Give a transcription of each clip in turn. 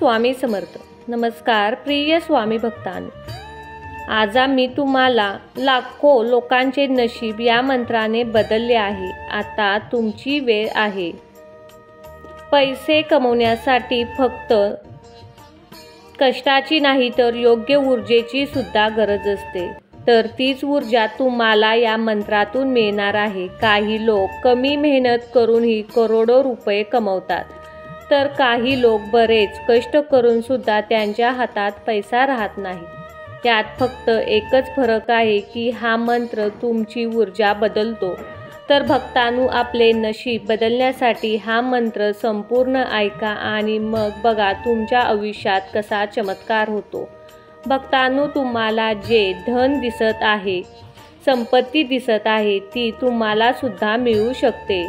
स्वामी समर्थ. नमस्कार प्रिय स्वामी भक्तांनो, आज मी तुम्हाला लाखो लोकांचे नशीब या मंत्राने बदलले आहे. आता तुमची वेळ आहे. पैसे कमवण्यासाठी फक्त कष्टाची नाही तर योग्य ऊर्जेची सुद्धा गरज असते. तर तीच ऊर्जा तुम्हाला या मंत्रातून मिळणार आहे. काही लोक कमी मेहनत करूनही करोडो रुपये कमवतात, तर काही लोक बरेच कष्ट करून सुद्धा त्यांच्या हातात पैसा राहत नाही. त्यात फक्त एकच फरक आहे की हा मंत्र तुमची ऊर्जा बदलतो. तर भक्तांनो, आपले नशीब बदलण्यासाठी हा मंत्र संपूर्ण ऐका आणि मग बघा तुमच्या आयुष्यात कसा चमत्कार होतो. भक्तांनो, तुम्हाला जे धन दिसत आहे, संपत्ती दिसत आहे, ती तुम्हाला सुद्धा मिळू शकते.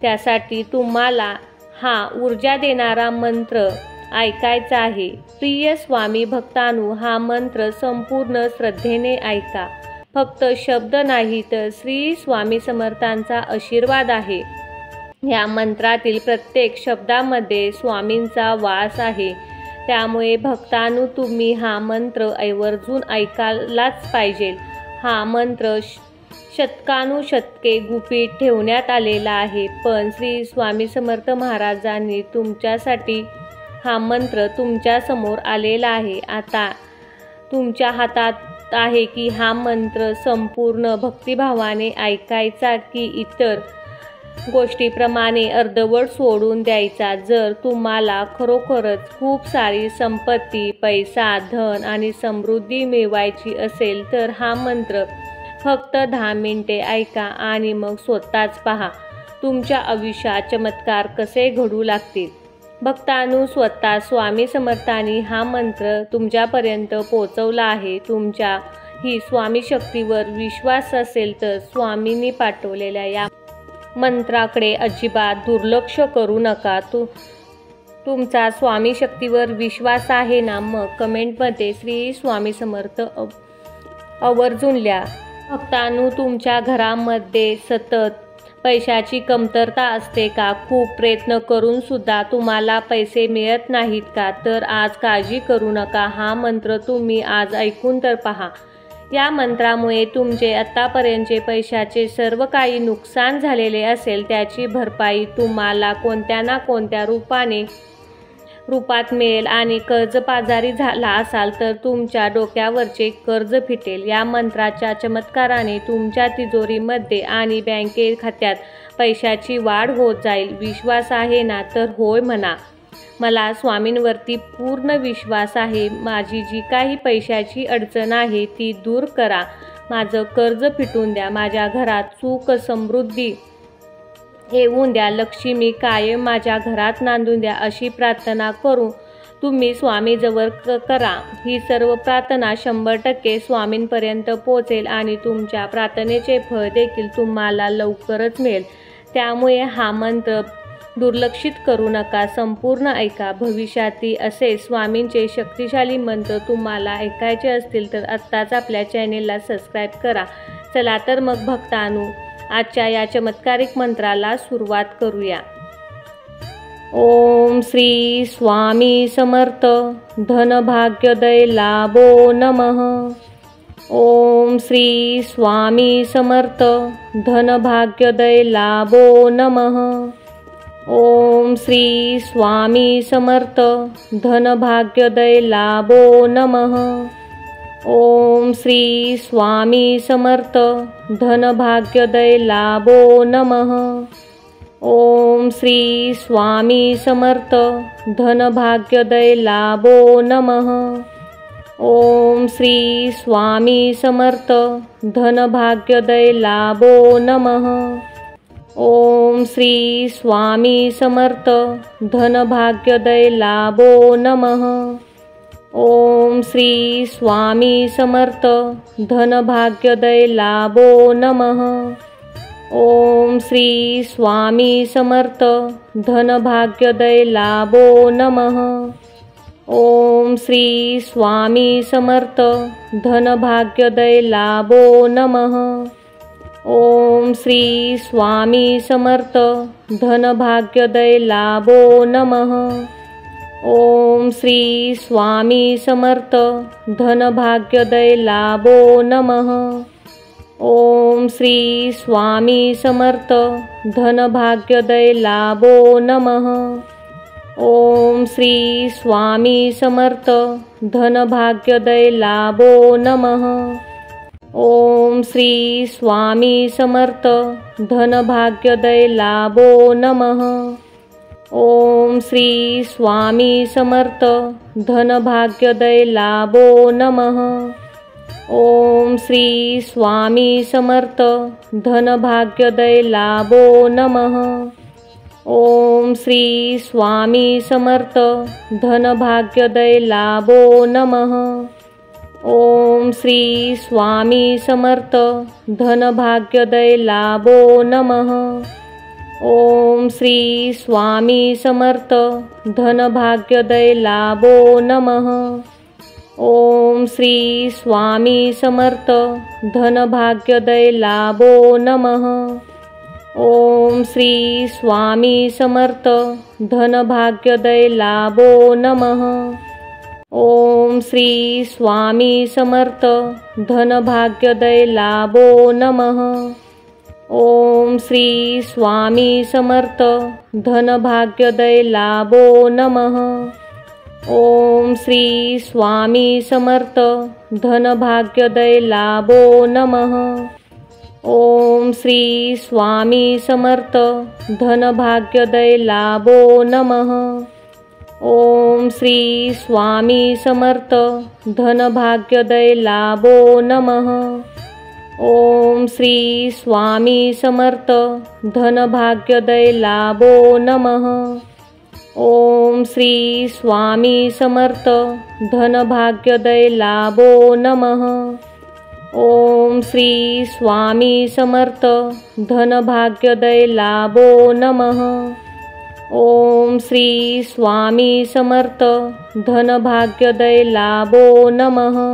त्यासाठी तुम्हाला हा ऊर्जा देणारा मंत्र ऐकायचा आहे. प्रिय स्वामी भक्तांनो, हा मंत्र संपूर्ण श्रद्धेने ऐका. फक्त शब्द नाही तर श्री स्वामी समर्थांचा आशीर्वाद आहे. या मंत्रातील प्रत्येक शब्दामध्ये स्वामींचा वास आहे. त्यामुळे भक्तांनो, तुम्ही हा मंत्र आवर्जून ऐकायलाच पाहिजे. हा मंत्र शतकानुशतके गुपित ठेवण्यात आलेला आहे, पण श्री स्वामी समर्थ महाराजांनी तुमच्यासाठी हा मंत्र तुमच्या समोर आलेला आहे. आता तुमच्या हातात आहे की हा मंत्र संपूर्ण भक्तिभावाने ऐकायचा की इतर गोष्टीप्रमाणे अर्धवट सोडून द्यायचा. जर तुम्हाला खरोखरच खूप सारी संपत्ती, पैसा, धन आणि समृद्धी मिळवायची असेल तर हा मंत्र फक्त 10 मिनिटे ऐका आणि मग स्वतःच पहा तुमच्या आयुष्यात चमत्कार कसे घडू लागतील. भक्तांनो, स्वतः स्वामी समर्थांनी हा मंत्र तुमच्यापर्यंत पोहोचवला आहे. तुमच्या ही स्वामी शक्तीवर विश्वास असेल तर स्वामींनी पाठवलेल्या या मंत्राकडे अजिबात दुर्लक्ष करू नका. तुमचा स्वामी शक्तीवर विश्वास आहे ना? मग कमेंटमध्ये श्री स्वामी समर्थ आवर्जून लिहा. भक्तांनो, तुमच्या घरामध्ये सतत पैशाची कमतरता असते का? खूप प्रयत्न करून सुद्धा तुम्हाला पैसे मिळत नाहीत का? तर आज काळजी करू नका. हा मंत्र तुम्ही आज ऐकून तर पहा. या मंत्रामुळे तुमचे आतापर्यंतचे पैशाचे सर्व काही नुकसान झालेले असेल त्याची भरपाई तुम्हाला कोणत्या ना कोणत्या रूपात मिळेल. आणि कर्जबाजारी झाला असाल तर तुमच्या डोक्यावरचे कर्ज फिटेल. या मंत्राच्या चमत्काराने तुमच्या तिजोरीमध्ये आणि बँके खात्यात पैशाची वाढ होत जाईल. विश्वास आहे ना? तर होय म्हणा. मला स्वामींवरती पूर्ण विश्वास आहे. माझी जी काही पैशाची अडचण आहे ती दूर करा. माझं कर्ज फिटून द्या. माझ्या घरात सुख समृद्धी येऊन द्या. लक्ष्मी कायम माझ्या घरात नांदून द्या. अशी प्रार्थना करून तुम्ही स्वामीजवळ करा. ही सर्व प्रार्थना 100% स्वामींपर्यंत पोहोचेल आणि तुमच्या प्रार्थनेचे फळ देखील तुम्हाला लवकरच मिळेल. त्यामुळे हा मंत्र दुर्लक्षित करू नका. संपूर्ण ऐका. भविष्यातील असे स्वामींचे शक्तिशाली मंत्र तुम्हाला ऐकायचे असतील तर आत्ताच आपल्या चॅनेलला सबस्क्राईब करा. चला तर मग भक्तांनो, आजच्या या चमत्कारिक मंत्राला सुरुवात करूया. ओम श्री स्वामी समर्थ धन भाग्योदय लाभो नमः. ओम श्री स्वामी समर्थ धन भाग्योदय लाभो नमः. ओम श्री स्वामी समर्थ धन भाग्योदय लाभो नमः. ओम श्री स्वामी समर्थ धन भाग्योदय लाभो नमः. ओम श्री स्वामी समर्थ धन भाग्योदय लाभो नमः. ओम श्री स्वामी समर्थ धन भाग्योदय लाभो नमः. ओम श्री स्वामी समर्थ धन भाग्योदय लाभो नमः. ओम श्री स्वामी समर्थ धन भाग्योदय लाभो नमः. ओम श्री स्वामी समर्थ धन भाग्योदय लाभो नमः. ओम श्री स्वामी समर्थ धन भाग्योदय लाभो नमः. ओम श्री स्वामी समर्थ धन भाग्योदय लाभो नमः. ओम श्री स्वामी समर्थ धनभाग्योदय लाभो नमः। ओम श्री स्वामी समर्थ धनभाग्योदय लाभो नमः। ओम श्री स्वामी समर्थ धनभाग्योदय लाभो नमः। ओम श्री स्वामी समर्थ धनभाग्योदय लाभो नमः। ओम श्री स्वामी समर्थ धनभाग्योदय लाभो नमः। ओम श्री स्वामी समर्थ धनभाग्योदय लाभो नमः। ओम श्री स्वामी समर्थ धनभाग्योदय लाभो नमः। ओम श्री स्वामी समर्थ धनभाग्योदय लाभो नमः। ओम श्री स्वामी समर्थ धनभाग्योदय लाभो नमः। ओम श्री स्वामी समर्थ धनभाग्योदय लाभो नमः। ओम श्री स्वामी समर्थ धनभाग्योदय लाभो नमः। ओम श्री स्वामी समर्थ धनभाग्योदय लाभो नमः। ओम श्री स्वामी समर्थ धनभाग्योदय लाभो नमः। ओम श्री स्वामी समर्थ धनभाग्योदय लाभो नमः। ओम श्री स्वामी समर्थ धनभाग्योदय लाभो नमः। ओम श्री स्वामी समर्थ धनभाग्योदय लाभो नमः। ओम श्री स्वामी समर्थ धनभाग्योदय लाभो नमः। ओम श्री स्वामी समर्थ धनभाग्योदय लाभो नमः। ओम श्री स्वामी समर्थ धनभाग्योदय लाभो नमः। ओम श्री स्वामी समर्थ धनभाग्योदय लाभो नमः।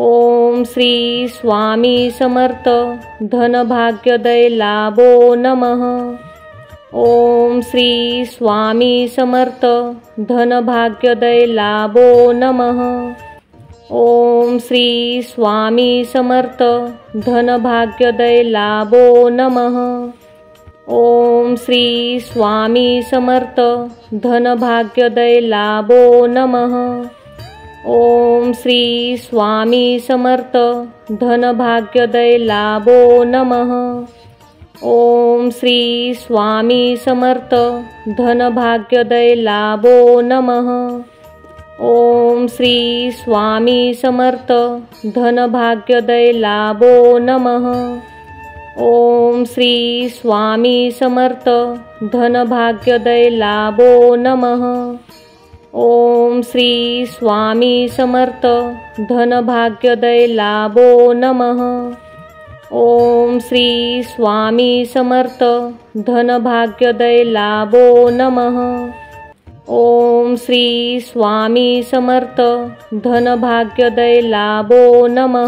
ओम श्री स्वामी समर्थ धनभाग्योदय लाभो नमः। ओम श्री स्वामी समर्थ धनभाग्योदय लाभो नमः। ओम श्री स्वामी समर्थ धनभाग्योदय लाभो नमः। ओम श्री स्वामी समर्थ धनभाग्योदय लाभो नमः। ओम श्री स्वामी समर्थ धनभाग्योदय लाभो नमः। ओम श्री स्वामी समर्थ धनभाग्योदय लाभो नमः। ओम श्री स्वामी समर्थ धनभाग्योदय लाभो नमः। ओम श्री स्वामी समर्थ धनभाग्योदय लाभो नमः। ओम श्री स्वामी समर्थ धनभाग्योदय लाभो नमः। ओम श्री स्वामी समर्थ धनभाग्योदय लाभो नमः। ओम श्री स्वामी समर्थ धनभाग्योदय लाभो नमः।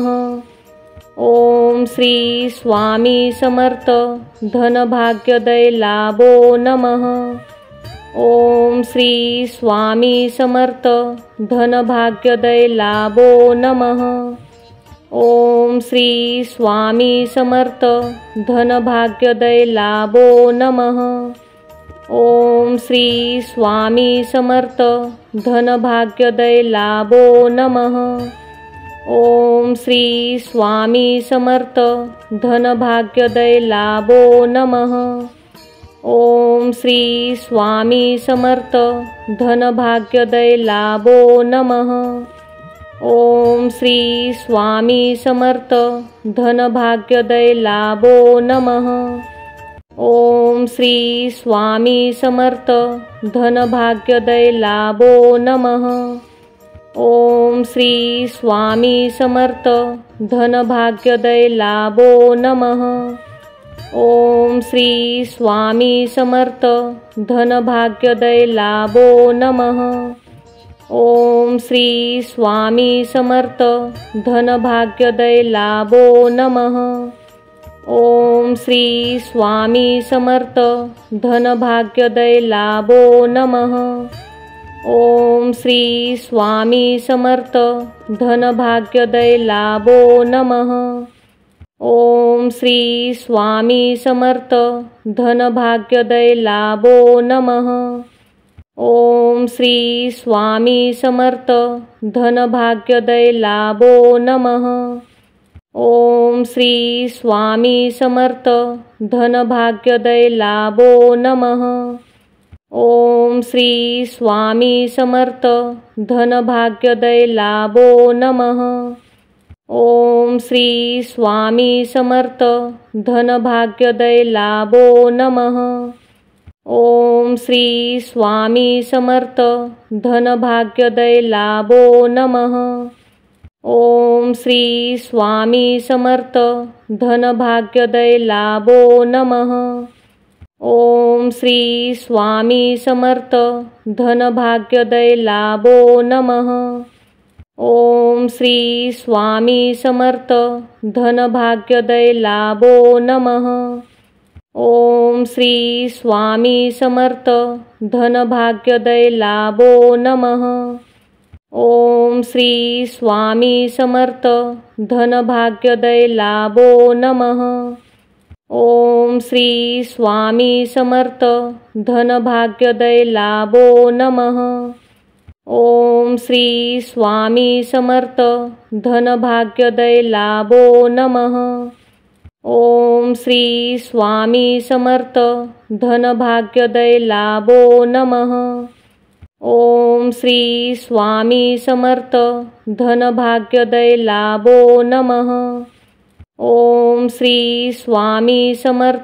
ओम श्री स्वामी समर्थ धनभाग्योदय लाभो नमः। ओम श्री स्वामी समर्थ धनभाग्योदय लाभो नमः। ओम श्री स्वामी समर्थ धनभाग्योदय लाभो नमः। ओम श्री स्वामी समर्थ धनभाग्योदय लाभो नमः। ओम श्री स्वामी समर्थ धनभाग्योदय लाभो नमः। ओम श्री स्वामी समर्थ धनभाग्योदय लाभो नमः। ओम श्री स्वामी समर्थ धनभाग्योदय लाभो नमः। ओम श्री स्वामी समर्थ धनभाग्योदय लाभो नमः। ओम श्री स्वामी समर्थ धनभाग्योदय लाभो नमः। ओम श्री स्वामी समर्थ धनभाग्योदय लाभो नमः। ओम श्री स्वामी समर्थ धनभाग्योदय लाभो नमः। ओम श्री स्वामी समर्थ धनभाग्योदय लाभो नमः। ओम श्री स्वामी समर्थ धनभाग्योदय लाभो नमः। ओम श्री स्वामी समर्थ धनभाग्योदय लाभो नमः। ओम श्री स्वामी समर्थ धनभाग्योदय लाभो नमः। ओम श्री स्वामी समर्थ धनभाग्योदय लाभो नमः। ओम श्री स्वामी समर्थ धनभाग्योदय लाभो नमः। ओम श्री स्वामी समर्थ धनभाग्योदय लाभो नमः। ओम श्री स्वामी समर्थ धनभाग्योदय लाभो नमः। ओम श्री स्वामी समर्थ धनभाग्योदय लाभो नमः। ओम श्री स्वामी समर्थ धनभाग्योदय लाभो नमः। ओम श्री स्वामी समर्थ धनभाग्योदय लाभो नमः। ओम श्री स्वामी समर्थ धनभाग्योदय लाभो नमः। ओम श्री स्वामी समर्थ धनभाग्योदय लाभो नमः। ओम श्री स्वामी समर्थ धनभाग्योदय लाभो नमः। ओम श्री स्वामी समर्थ धनभाग्योदय लाभो नमः। ओम श्री स्वामी समर्थ धनभाग्योदय लाभो नमः। ओम श्री स्वामी समर्थ धनभाग्योदय लाभो नमः। ओम श्री स्वामी समर्थ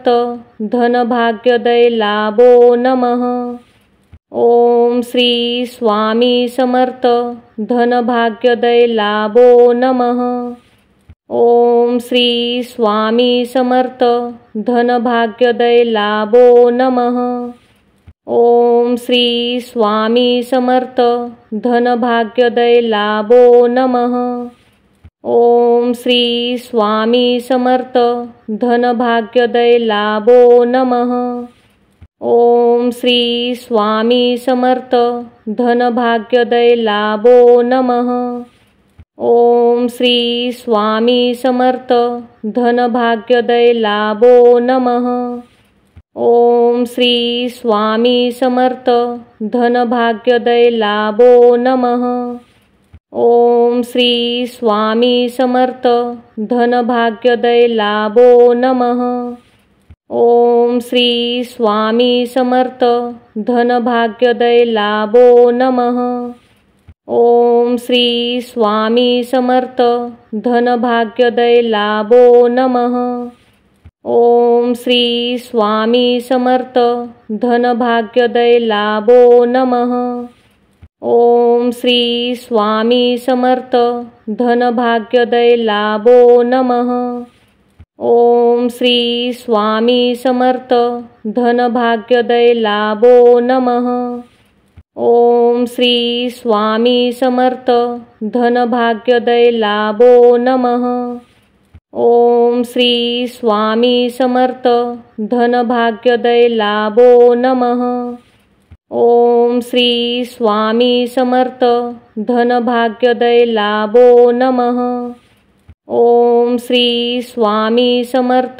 धनभाग्योदय लाभो नमः। ओम श्री स्वामी समर्थ धनभाग्योदय लाभो नमः। ओम श्री स्वामी समर्थ धनभाग्योदय लाभो नमः। ओम श्री स्वामी समर्थ धनभाग्योदय लाभो नमः। ओम श्री स्वामी समर्थ धनभाग्योदय लाभो नमः। ओम श्री स्वामी समर्थ धनभाग्योदय लाभो नमः। ओम श्री स्वामी समर्थ धनभाग्योदय लाभो नमः। ओम श्री स्वामी समर्थ धनभाग्योदय लाभो नमः। ओम श्री स्वामी समर्थ धनभाग्योदय लाभो नमः। ओम श्री स्वामी समर्थ धनभाग्योदय लाभो नमः। ओम श्री स्वामी समर्थ धनभाग्योदय लाभो नमः। ओम श्री स्वामी समर्थ धनभाग्योदय लाभो नमः। ओम श्री स्वामी समर्थ धनभाग्योदय लाभो नमः। ओम श्री स्वामी समर्थ धनभाग्योदय लाभो नमः। ओम श्री स्वामी समर्थ धनभाग्योदय लाभो नमः। ओम श्री स्वामी समर्थ धनभाग्योदय लाभो नमः। ओम श्री स्वामी समर्थ धनभाग्योदय लाभो नमः। ओम श्री स्वामी समर्थ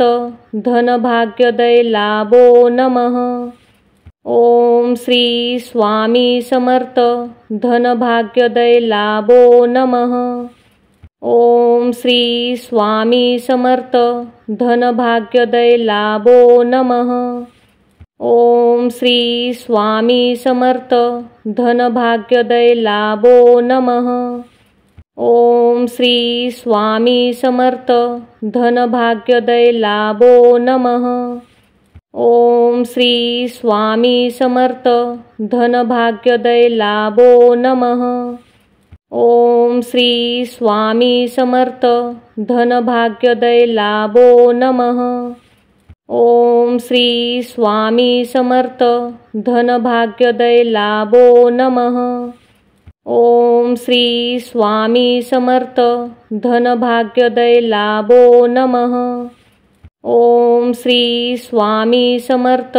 धनभाग्योदय लाभो नमः। ओम श्री स्वामी समर्थ धनभाग्योदय लाभो नमः। ओम श्री स्वामी समर्थ धनभाग्योदय लाभो नमः। ओम श्री स्वामी समर्थ धनभाग्योदय लाभो नमः। ओम श्री स्वामी समर्थ धनभाग्योदय लाभो नमः। ओम श्री स्वामी समर्थ धनभाग्योदय लाभो नमः। ओम श्री स्वामी समर्थ धनभाग्योदय लाभो नमः। ओम श्री स्वामी समर्थ धनभाग्योदय लाभो नमः। ओम श्री स्वामी समर्थ धनभाग्योदय लाभो नमः। ओम श्री स्वामी समर्थ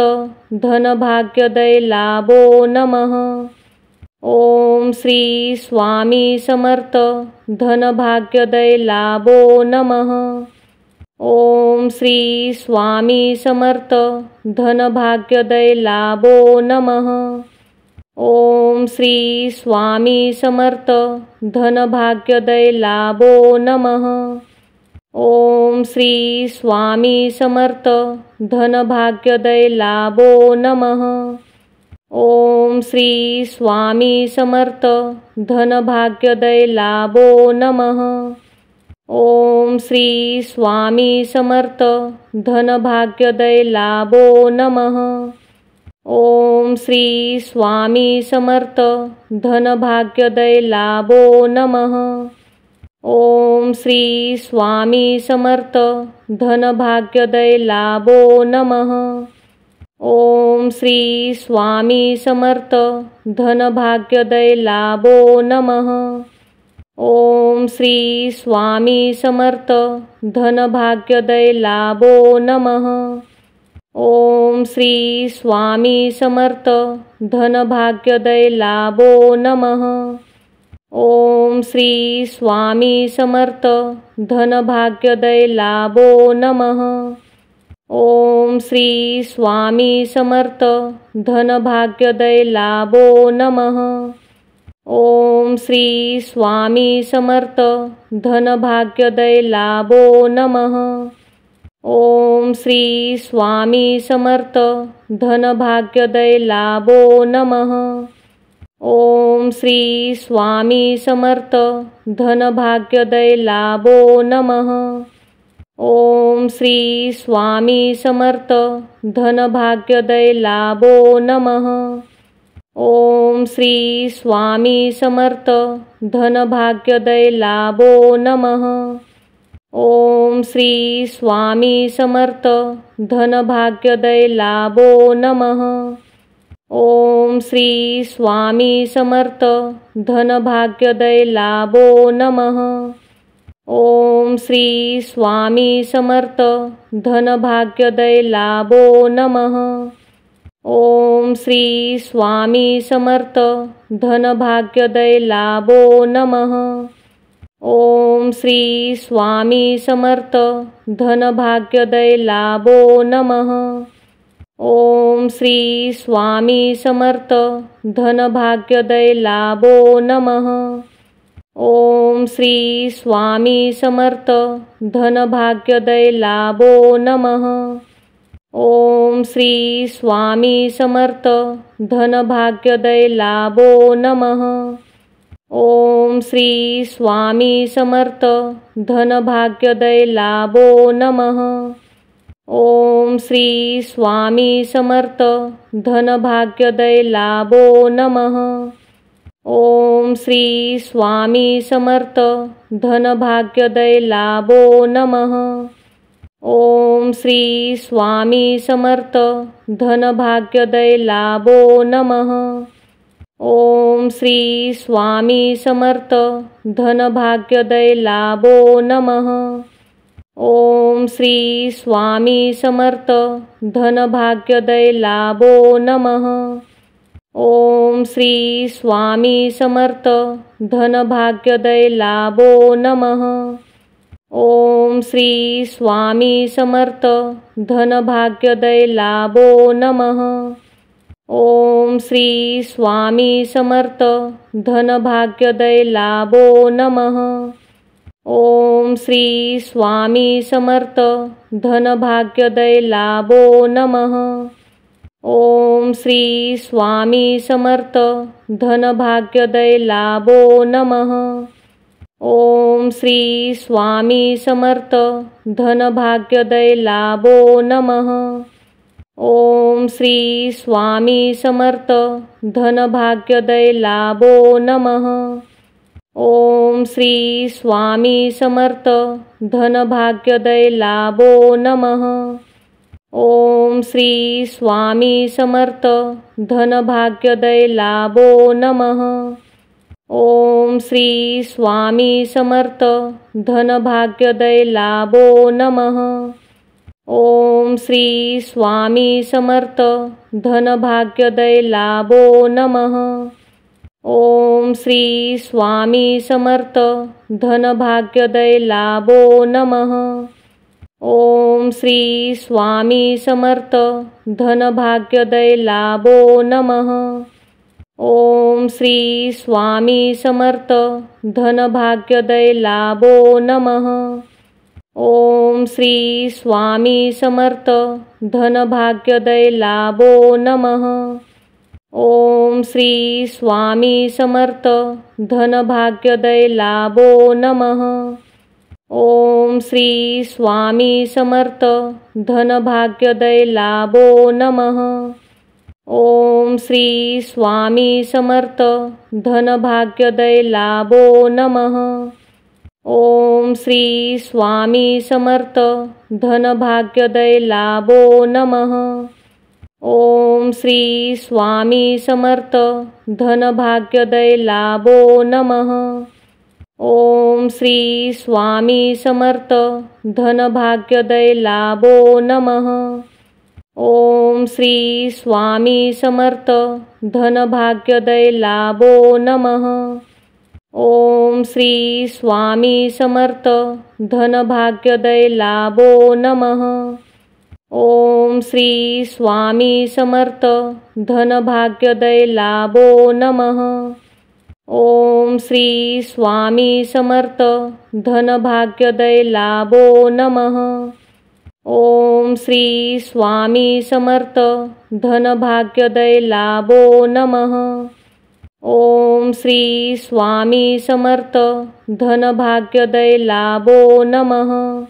धनभाग्योदय लाभो नमः। ओम श्री स्वामी समर्थ धनभाग्योदय लाभो नमः। ओम श्री स्वामी समर्थ धनभाग्योदय लाभो नमः। ओम श्री स्वामी समर्थ धनभाग्योदय लाभो नमः। ओम श्री स्वामी समर्थ धनभाग्योदय लाभो नमः। ओम श्री स्वामी समर्थ धनभाग्योदय लाभो नमः। ओम श्री स्वामी समर्थ धनभाग्योदय लाभो नमः। ओम श्री स्वामी समर्थ धनभाग्योदय लाभो नमः। ओम श्री स्वामी समर्थ धनभाग्योदय लाभो नमः। ओम श्री स्वामी समर्थ धनभाग्योदय लाभो नमः। ओम श्री स्वामी समर्थ धनभाग्योदय लाभो नमः। ओम श्री स्वामी समर्थ धनभाग्योदय लाभो नमः। ओम श्री स्वामी समर्थ धनभाग्योदय लाभो नमः। ओम श्री स्वामी समर्थ धनभाग्योदय लाभो नमः। ओम श्री स्वामी समर्थ धनभाग्योदय लाभो नमः। ओम श्री स्वामी समर्थ धनभाग्योदय लाभो नमः। ओम श्री स्वामी समर्थ धनभाग्योदय लाभो नमः। ओम श्री स्वामी समर्थ धनभाग्योदय लाभो नमः। ओम श्री स्वामी समर्थ धनभाग्योदय लाभो नमः। ओम श्री स्वामी समर्थ धनभाग्योदय लाभो नमः। ओम श्री स्वामी समर्थ धनभाग्योदय लाभो नमः। ओम श्री स्वामी समर्थ धनभाग्योदय लाभो नमः। ओम श्री स्वामी समर्थ धनभाग्योदय लाभो नमः। ओम श्री स्वामी समर्थ धनभाग्योदय लाभो नमः। ओम श्री स्वामी समर्थ धनभाग्योदय लाभो नमः। ओम श्री स्वामी समर्थ धनभाग्योदय लाभो नमः। ओम श्री स्वामी समर्थ धनभाग्योदय लाभो नमः। ओम श्री स्वामी समर्थ धनभाग्योदय लाभो नमः। ओम श्री स्वामी समर्थ धनभाग्योदय लाभो नमः। ओम श्री स्वामी समर्थ धनभाग्योदय लाभो नमः। ओम श्री स्वामी समर्थ धनभाग्योदय लाभो नमः। ओम श्री स्वामी समर्थ धनभाग्योदय लाभो नमः। ओम श्री स्वामी समर्थ धनभाग्योदय लाभो नमः। ओम श्री स्वामी समर्थ धनभाग्योदय लाभो नमः। ओम श्री स्वामी समर्थ धनभाग्योदय लाभो नमः। ओम श्री स्वामी समर्थ धनभाग्योदय लाभो नमः। ओम श्री स्वामी समर्थ धनभाग्योदय लाभो नमः। ओम श्री स्वामी समर्थ धनभाग्योदय लाभो नमः। ओम श्री स्वामी समर्थ धनभाग्योदय लाभो नमः। ओम श्री स्वामी समर्थ धनभाग्योदय लाभो नमः। ओम श्री स्वामी समर्थ धनभाग्योदय लाभो नमः। ओम श्री स्वामी समर्थ धनभाग्योदय लाभो नमः। ओम श्री स्वामी समर्थ धनभाग्योदय लाभो नमः। ओम श्री स्वामी समर्थ धनभाग्योदय लाभो नमः। ओम श्री स्वामी समर्थ धनभाग्योदय लाभो नमः। ओम श्री स्वामी समर्थ धनभाग्योदय लाभो नमः। ओम श्री स्वामी समर्थ धनभाग्योदय लाभो नमः। ओम श्री स्वामी समर्थ धनभाग्योदय लाभो नमः। ओम श्री स्वामी समर्थ धनभाग्योदय लाभो नमः। ओम श्री स्वामी समर्थ धनभाग्योदय लाभो नमः। ओम श्री स्वामी समर्थ धनभाग्योदय लाभो नमः। ओम श्री स्वामी समर्थ धनभाग्योदय लाभो नमः। ओम श्री स्वामी समर्थ धनभाग्योदय लाभो नमः। ओम श्री स्वामी समर्थ धनभाग्योदय लाभो नमः। ओम श्री स्वामी समर्थ धनभाग्योदय लाभो नमः। ओम श्री स्वामी समर्थ धनभाग्योदय लाभो नमः। ओम श्री स्वामी समर्थ धनभाग्योदय लाभो नमः। ओम श्री स्वामी समर्थ धनभाग्योदय लाभो नमः। ओम श्री स्वामी समर्थ धनभाग्योदय लाभो नमः। ओम श्री स्वामी समर्थ धनभाग्योदय लाभो नमः।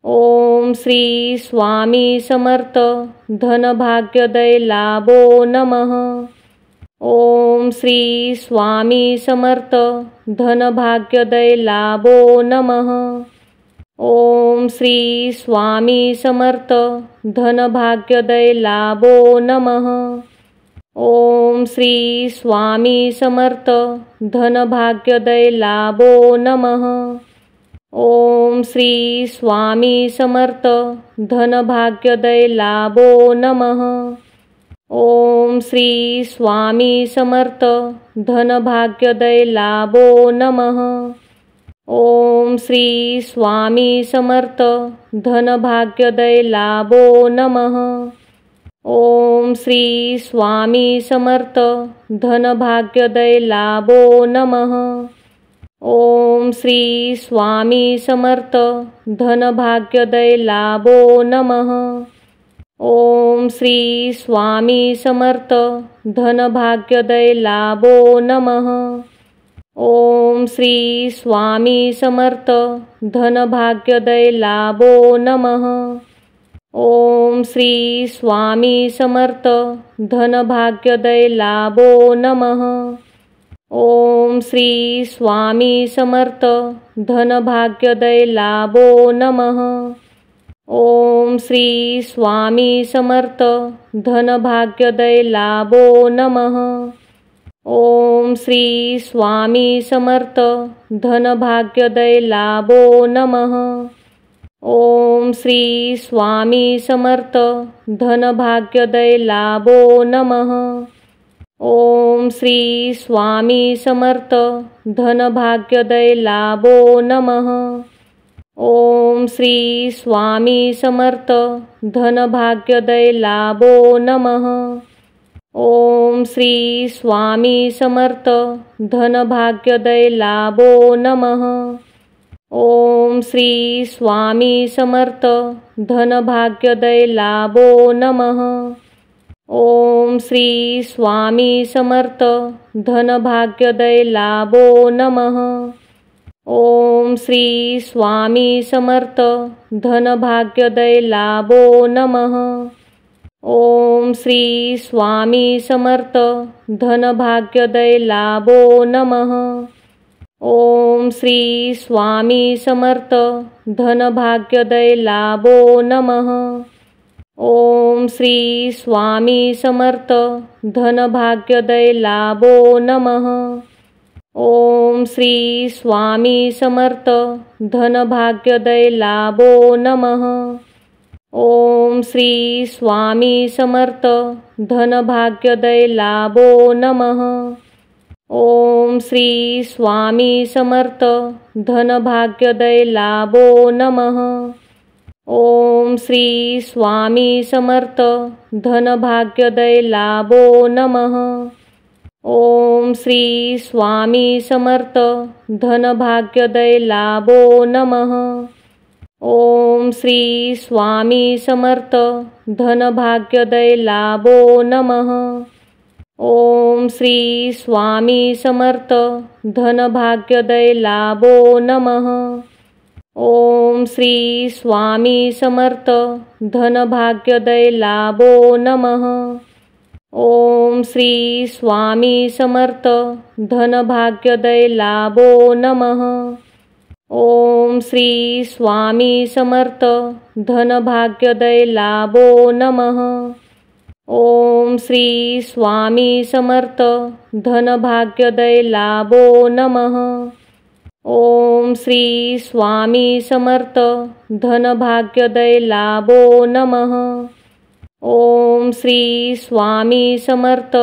ओम श्री स्वामी समर्थ धनभाग्योदय लाभो नमः। ओम श्री स्वामी समर्थ धनभाग्योदय लाभो नमः। ओम श्री स्वामी समर्थ धनभाग्योदय लाभो नमः। ओम श्री स्वामी समर्थ धनभाग्योदय लाभो नमः। ओम श्री स्वामी समर्थ धनभाग्योदय लाभो नमः। ओम श्री स्वामी समर्थ धनभाग्योदय लाभो नमः। ओम श्री स्वामी समर्थ धनभाग्योदय लाभो नमः। ओम श्री स्वामी समर्थ धनभाग्योदय लाभो नमः। ओम श्री स्वामी समर्थ धनभाग्योदय लाभो नमः। ओम श्री स्वामी समर्थ धनभाग्योदय लाभो नमः। ओम श्री स्वामी समर्थ धनभाग्योदय लाभो नमः। ओम श्री स्वामी समर्थ धनभाग्योदय लाभो नमः। ओम श्री स्वामी समर्थ धनभाग्योदय लाभो नमः। ओम श्री स्वामी समर्थ धनभाग्योदय लाभो नमः। ओम श्री स्वामी समर्थ धनभाग्योदय लाभो नमः। ओम श्री स्वामी समर्थ धनभाग्योदय लाभो नमः। ओम श्री स्वामी समर्थ धनभाग्योदय लाभो नमः। ओम श्री स्वामी समर्थ धनभाग्योदय लाभो नमः। ओम श्री स्वामी समर्थ धनभाग्योदय लाभो नमः। ओम श्री स्वामी समर्थ धनभाग्योदय लाभो नमः। ओम श्री स्वामी समर्थ धनभाग्योदय लाभो नमः। ओम श्री स्वामी समर्थ धनभाग्योदय लाभो नमः। ओम श्री स्वामी समर्थ धनभाग्योदय लाभो नमः। ओम श्री स्वामी समर्थ धनभाग्योदय लाभो नमः। ओम श्री स्वामी समर्थ धनभाग्योदय लाभो नमः। ओम श्री स्वामी समर्थ धनभाग्योदय लाभो नमः। ओम श्री स्वामी समर्थ धनभाग्योदय लाभो नमः। ओम श्री स्वामी समर्थ धनभाग्योदय लाभो नमः। ओम श्री स्वामी समर्थ धनभाग्योदय लाभो नमः। ओम श्री स्वामी समर्थ धनभाग्योदय लाभो नमः। ओम श्री स्वामी समर्थ धनभाग्योदय लाभो नमः। ओम श्री स्वामी समर्थ धनभाग्योदय लाभो नमः। ओम श्री स्वामी समर्थ धनभाग्योदय लाभो नमः। ओम श्री स्वामी समर्थ धनभाग्योदय लाभो नमः। ओम श्री स्वामी समर्थ धनभाग्योदय लाभो नमः। ओम श्री स्वामी समर्थ धनभाग्योदय लाभो नमः। ओम श्री स्वामी समर्थ धनभाग्योदय लाभो नमः। ओम श्री स्वामी समर्थ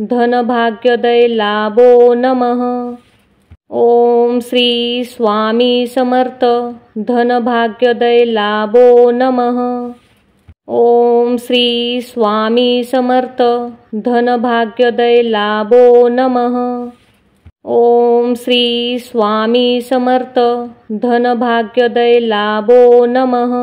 धनभाग्योदय लाभो नमः। ओम श्री स्वामी समर्थ धनभाग्योदय लाभो नमः। ओम श्री स्वामी समर्थ धनभाग्योदय लाभो नमः। ओम श्री स्वामी समर्थ धनभाग्योदय लाभो नमः।